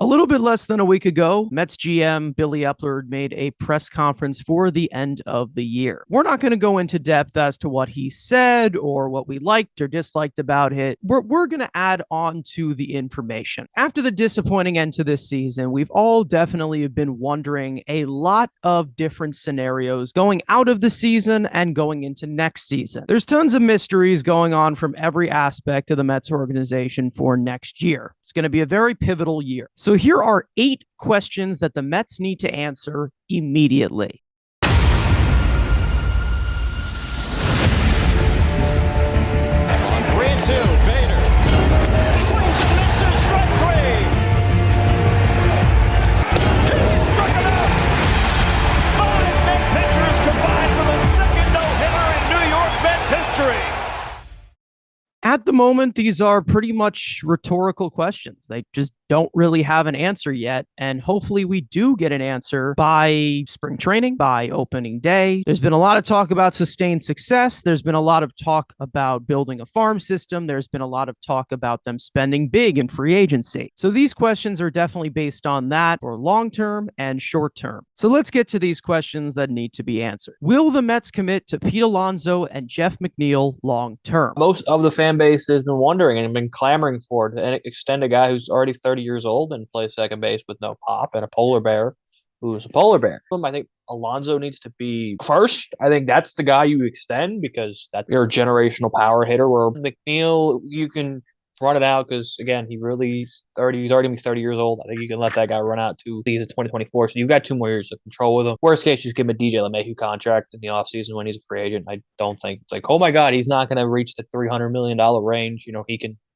A little bit less than a week ago, Mets GM Billy Epler made a press conference for the end of the year. We're not going to go into depth as to what he said or what we liked or disliked about it. We're going to add on to the information. After the disappointing end to this season, we've all definitely been wondering a lot of different scenarios going out of the season and going into next season. There's tons of mysteries going on from every aspect of the Mets organization for next year. It's going to be a very pivotal year. So here are 8 questions that the Mets need to answer immediately. On 3-2, Vader swings and misses, strike 3. He struck him out. 5 Met pitchers combined for the second no-hitter in New York Mets history. At the moment, these are pretty much rhetorical questions. They just don't really have an answer yet. And hopefully we do get an answer by spring training, by opening day. There's been a lot of talk about sustained success. There's been a lot of talk about building a farm system. There's been a lot of talk about them spending big in free agency. So these questions are definitely based on that for long-term and short-term. So let's get to these questions that need to be answered. Will the Mets commit to Pete Alonso and Jeff McNeil long-term? Most of the fan base has been wondering and been clamoring for to extend a guy who's already 30 years old and plays second base with no pop and a polar bear who's a polar bear. I think Alonso needs to be first. I think that's the guy you extend because that's your generational power hitter, where McNeil, you can run it out because, again, he's already going to be 30 years old. I think you can let that guy run out to season 2024. So you've got 2 more years of control with him. Worst case, just give him a DJ LeMahieu contract in the offseason when he's a free agent. I don't think it's like, oh my God, he's not going to reach the $300 million range.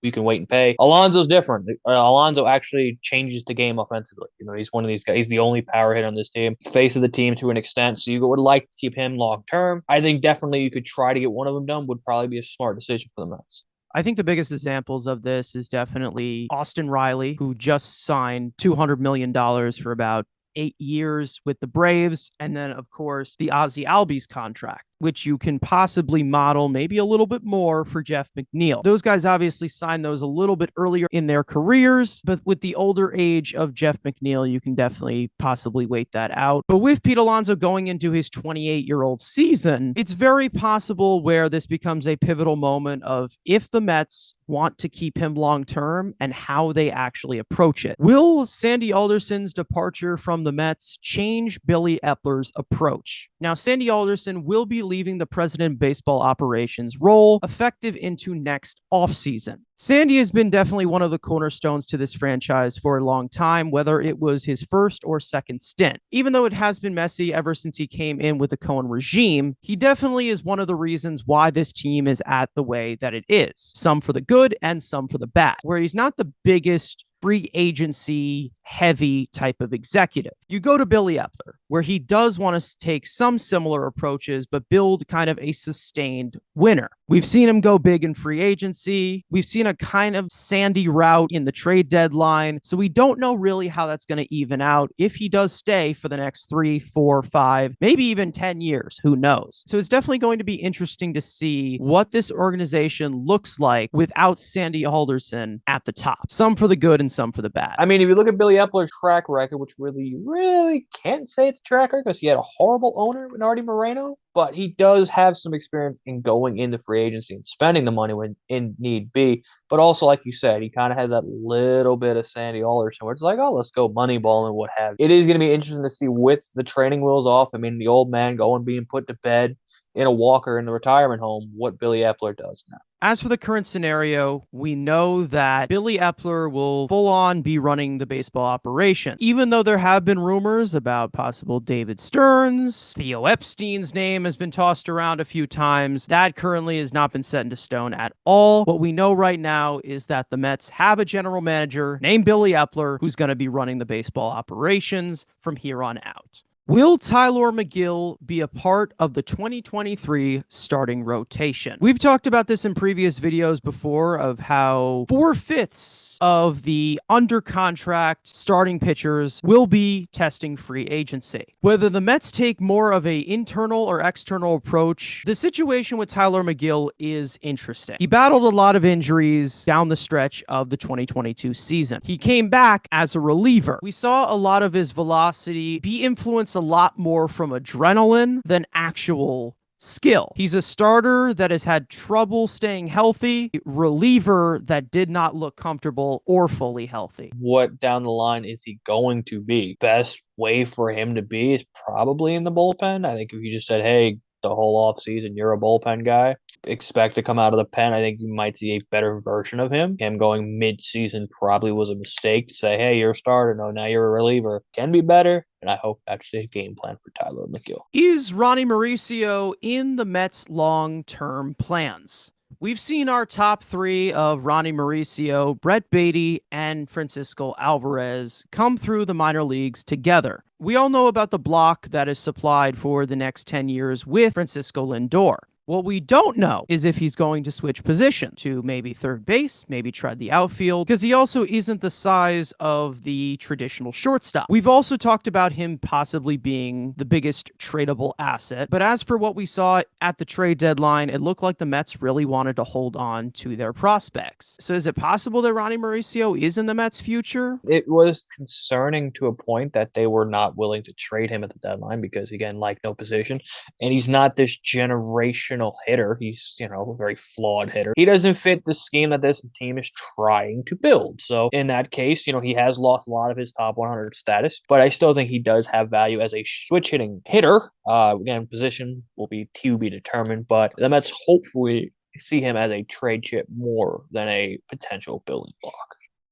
We can wait and pay. Alonso's different. Alonso actually changes the game offensively. He's one of these guys. He's the only power hitter on this team, face of the team to an extent. So you would like to keep him long term. I think definitely you could try to get one of them done. Would probably be a smart decision for the Mets. I think the biggest examples of this is definitely Austin Riley, who just signed $200 million for about 8 years with the Braves. And then, of course, the Ozzie Albies contract, which you can possibly model maybe a little bit more for Jeff McNeil. Those guys obviously signed those a little bit earlier in their careers, but with the older age of Jeff McNeil, you can definitely possibly wait that out. But with Pete Alonso going into his 28-year-old season, it's very possible where this becomes a pivotal moment of if the Mets want to keep him long-term and how they actually approach it. Will Sandy Alderson's departure from the Mets change Billy Epler's approach? Now, Sandy Alderson will be leaving the president of baseball operations role effective into next offseason. Sandy has been definitely one of the cornerstones to this franchise for a long time, whether it was his first or second stint. Even though it has been messy ever since he came in with the Cohen regime, he definitely is one of the reasons why this team is at the way that it is. Some for the good and some for the bad, where he's not the biggest free agency heavy type of executive. You go to Billy Epler, where he does want to take some similar approaches, but build kind of a sustained winner. We've seen him go big in free agency. We've seen a kind of sandy route in the trade deadline. So we don't know really how that's going to even out if he does stay for the next 3, 4, 5, maybe even 10 years. Who knows? So it's definitely going to be interesting to see what this organization looks like without Sandy Alderson at the top. Some for the good and some for the bad. I mean, if you look at Billy Epler's track record, which really can't say it's a track record because he had a horrible owner with Ronnie Mauricio, but he does have some experience in going into free agency and spending the money when in need be. But also, like you said, he kind of has that little bit of Sandy Alderson where it's like, oh, let's go Moneyball and what have you. It is going to be interesting to see with the training wheels off. I mean, the old man being put to bed in a walker in the retirement home, what Billy Epler does now. As for the current scenario, we know that Billy Epler will full on be running the baseball operation. Even though there have been rumors about possible David Stearns, Theo Epstein's name has been tossed around a few times. That currently has not been set into stone at all. What we know right now is that the Mets have a general manager named Billy Epler who's going to be running the baseball operations from here on out. Will Tyler McGill be a part of the 2023 starting rotation? We've talked about this in previous videos before of how 4/5 of the under contract starting pitchers will be testing free agency. Whether the Mets take more of an internal or external approach, the situation with Tyler McGill is interesting. He battled a lot of injuries down the stretch of the 2022 season. He came back as a reliever. We saw a lot of his velocity be influenced a lot more from adrenaline than actual skill. He's a starter that has had trouble staying healthy, reliever that did not look comfortable or fully healthy. What down the line is he going to be? Best way for him to be is probably in the bullpen. I think if you just said, hey, the whole offseason, you're a bullpen guy, expect to come out of the pen, I think you might see a better version of him. Him going mid-season probably was a mistake to say, hey, you're a starter. No, now you're a reliever. Can be better. And I hope that's the game plan for Tyler McGill. Is Ronnie Mauricio in the Mets' long-term plans? We've seen our top three of Ronnie Mauricio, Brett Beatty, and Francisco Alvarez come through the minor leagues together. We all know about the block that is supplied for the next 10 years with Francisco Lindor. What we don't know is if he's going to switch position to maybe third base, maybe try the outfield, because he also isn't the size of the traditional shortstop. We've also talked about him possibly being the biggest tradable asset, but as for what we saw at the trade deadline, it looked like the Mets really wanted to hold on to their prospects. So is it possible that Ronnie Mauricio is in the Mets' future? It was concerning to a point that they were not willing to trade him at the deadline because, again, like no position, and he's not this generational hitter. He's, a very flawed hitter. He doesn't fit the scheme that this team is trying to build. So in that case, he has lost a lot of his top 100 status, but I still think he does have value as a switch hitting hitter. Again, position will be to be determined, but the Mets hopefully see him as a trade chip more than a potential building block.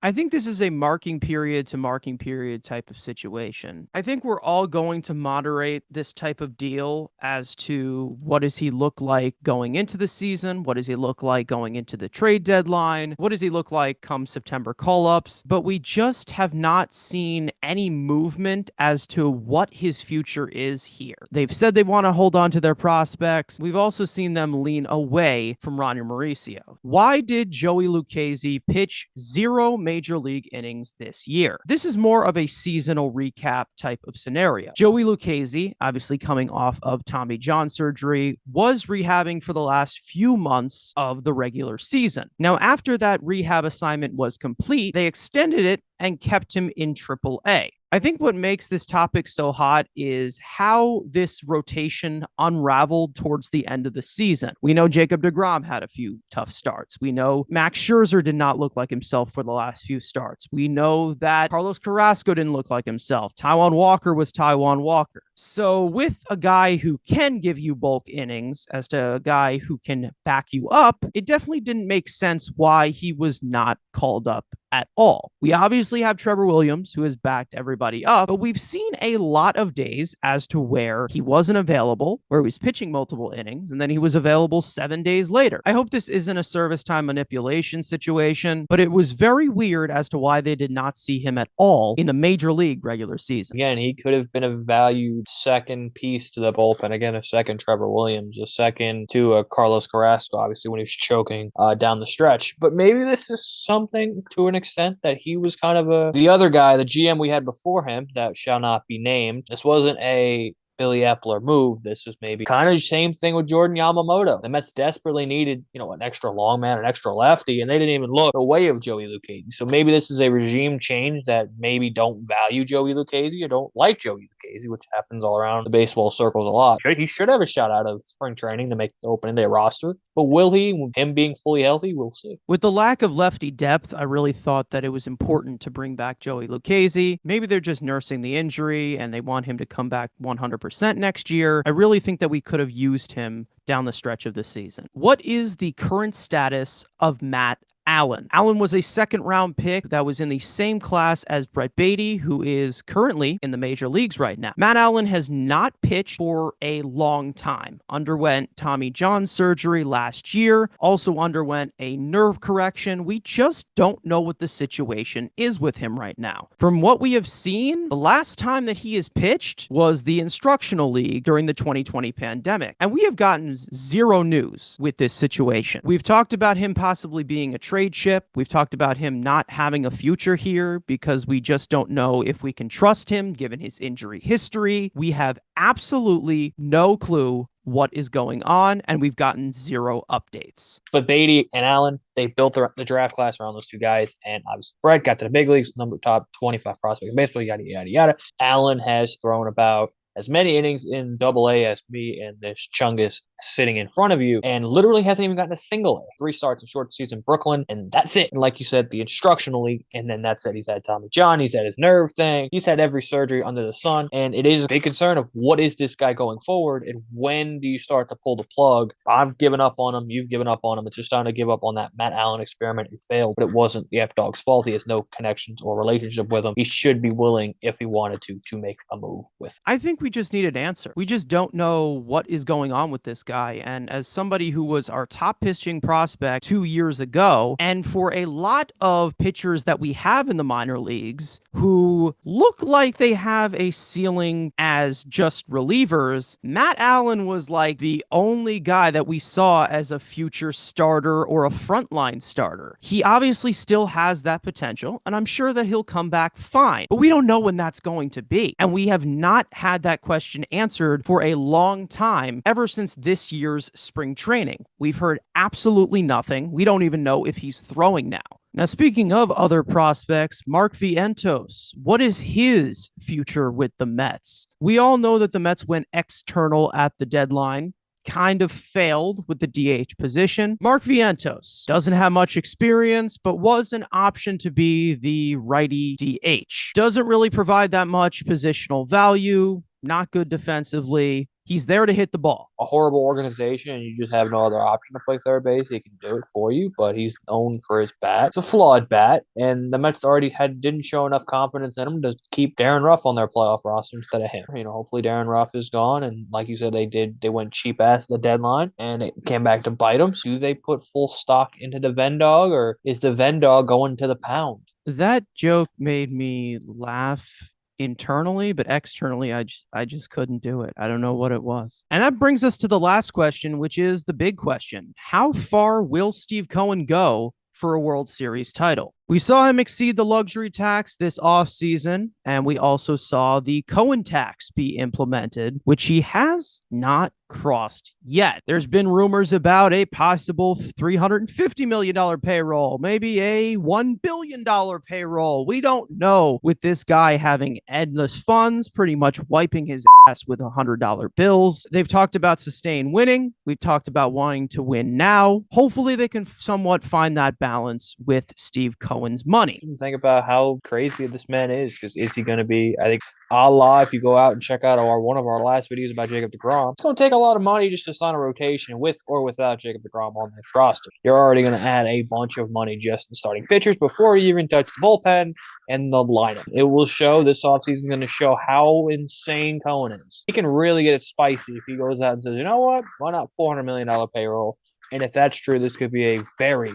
I think this is a marking period to marking period type of situation. I think we're all going to moderate this type of deal as to what does he look like going into the season? What does he look like going into the trade deadline? What does he look like come September call-ups? But we just have not seen any movement as to what his future is here. They've said they want to hold on to their prospects. We've also seen them lean away from Ronnie Mauricio. Why did Joey Lucchesi pitch 0 major league innings this year? This is more of a seasonal recap type of scenario. Joey Lucchesi, obviously coming off of Tommy John surgery, was rehabbing for the last few months of the regular season. Now, after that rehab assignment was complete, they extended it and kept him in AAA. I think what makes this topic so hot is how this rotation unraveled towards the end of the season. We know Jacob deGrom had a few tough starts. We know Max Scherzer did not look like himself for the last few starts. We know that Carlos Carrasco didn't look like himself. Taijuan Walker was Taijuan Walker. So with a guy who can give you bulk innings as to a guy who can back you up, it definitely didn't make sense why he was not called up at all. We obviously have Trevor Williams, who has backed everybody up, but we've seen a lot of days as to where he wasn't available, where he was pitching multiple innings, and then he was available 7 days later. I hope this isn't a service time manipulation situation, but it was very weird as to why they did not see him at all in the major league regular season. Again, he could have been a valued second piece to the bullpen. Again, a second Trevor Williams, a second to Carlos Carrasco, obviously when he was choking down the stretch. But maybe this is something to an extent that he was kind of the other guy, the GM we had before him that shall not be named. This wasn't a Billy Epler move. This was maybe kind of the same thing with Jordan Yamamoto. The Mets desperately needed, an extra long man, an extra lefty, and they didn't even look the way of Joey Lucchesi. So maybe this is a regime change that maybe don't value Joey Lucchesi or don't like Joey Lucchesi, which happens all around the baseball circles a lot. He should have a shot out of spring training to make the opening day roster. But will he? Him being fully healthy, we'll see. With the lack of lefty depth, I really thought that it was important to bring back Joey Lucchesi. Maybe they're just nursing the injury and they want him to come back 100% next year. I really think that we could have used him down the stretch of the season. What is the current status of Matt Allen. Allen was a second-round pick that was in the same class as Brett Beatty, who is currently in the major leagues right now. Matt Allen has not pitched for a long time. Underwent Tommy John surgery last year, also underwent a nerve correction. We just don't know what the situation is with him right now. From what we have seen, the last time that he has pitched was the instructional league during the 2020 pandemic. And we have gotten zero news with this situation. We've talked about him possibly being a trade chip. We've talked about him not having a future here because we just don't know if we can trust him given his injury history. We have absolutely no clue what is going on, and we've gotten zero updates. But Beatty and Allen, they built the draft class around those two guys, and obviously Brett got to the big leagues, top 25 prospect in baseball, yada, yada, yada. Allen has thrown about as many innings in Double-A as me and this Chungus sitting in front of you, and literally hasn't even gotten a single A. 3 starts in short season Brooklyn, and that's it. And like you said, the instructional league, and then that's it. He's had Tommy John, he's had his nerve thing, he's had every surgery under the sun, and it is a big concern of what is this guy going forward, and when do you start to pull the plug? I've given up on him, you've given up on him. It's just time to give up on that Matt Allen experiment. It failed, but it wasn't the F-Dog's fault. He has no connections or relationship with him. He should be willing, if he wanted to make a move with him. I think we just need an answer. We just don't know what is going on with this guy. And as somebody who was our top pitching prospect 2 years ago, and for a lot of pitchers that we have in the minor leagues who look like they have a ceiling as just relievers, Matt Allen was like the only guy that we saw as a future starter or a frontline starter. He obviously still has that potential, and I'm sure that he'll come back fine, but we don't know when that's going to be. And we have not had that question answered for a long time, ever since this year's spring training. We've heard absolutely nothing. We don't even know if he's throwing now. Now, speaking of other prospects, Mark Vientos, what is his future with the Mets? We all know that the Mets went external at the deadline, kind of failed with the DH position. Mark Vientos doesn't have much experience, but was an option to be the righty DH. Doesn't really provide that much positional value, not good defensively. He's there to hit the ball. A horrible organization, and you just have no other option to play third base. He can do it for you, but he's known for his bat. It's a flawed bat, and the Mets didn't show enough confidence in him to keep Darren Ruff on their playoff roster instead of him. Hopefully Darren Ruff is gone, and like you said, they went cheap ass at the deadline, and it came back to bite them. Do they put full stock into the Vendog, or is the Vendog going to the pound? That joke made me laugh internally, but externally, I just couldn't do it. I don't know what it was. And that brings us to the last question, which is the big question. How far will Steve Cohen go for a World Series title? We saw him exceed the luxury tax this offseason, and we also saw the Cohen tax be implemented, which he has not crossed yet. There's been rumors about a possible $350 million payroll, maybe a $1 billion payroll. We don't know, with this guy having endless funds, pretty much wiping his ass with $100 bills. They've talked about sustained winning. We've talked about wanting to win now. Hopefully they can somewhat find that balance with Steve Cohen's money. Think about how crazy this man is, because is he going to be, I think, if you go out and check out one of our last videos about Jacob deGrom, it's going to take a lot of money just to sign a rotation with or without Jacob deGrom on this roster. You're already going to add a bunch of money just in starting pitchers before you even touch the bullpen and the lineup. It will show, this offseason is going to show how insane Cohen is. He can really get it spicy if he goes out and says, you know what, why not $400 million payroll? And if that's true, this could be a very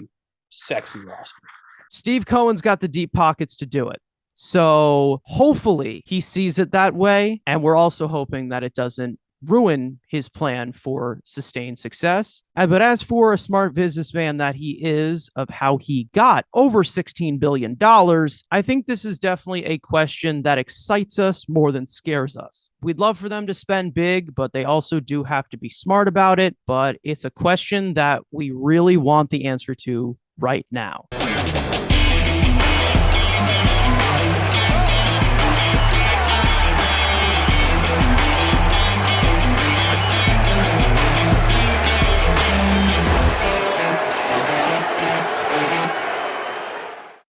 sexy roster. Steve Cohen's got the deep pockets to do it. So hopefully he sees it that way. And we're also hoping that it doesn't ruin his plan for sustained success. But as for a smart businessman that he is, of how he got over $16 billion, I think this is definitely a question that excites us more than scares us. We'd love for them to spend big, but they also do have to be smart about it. But it's a question that we really want the answer to right now.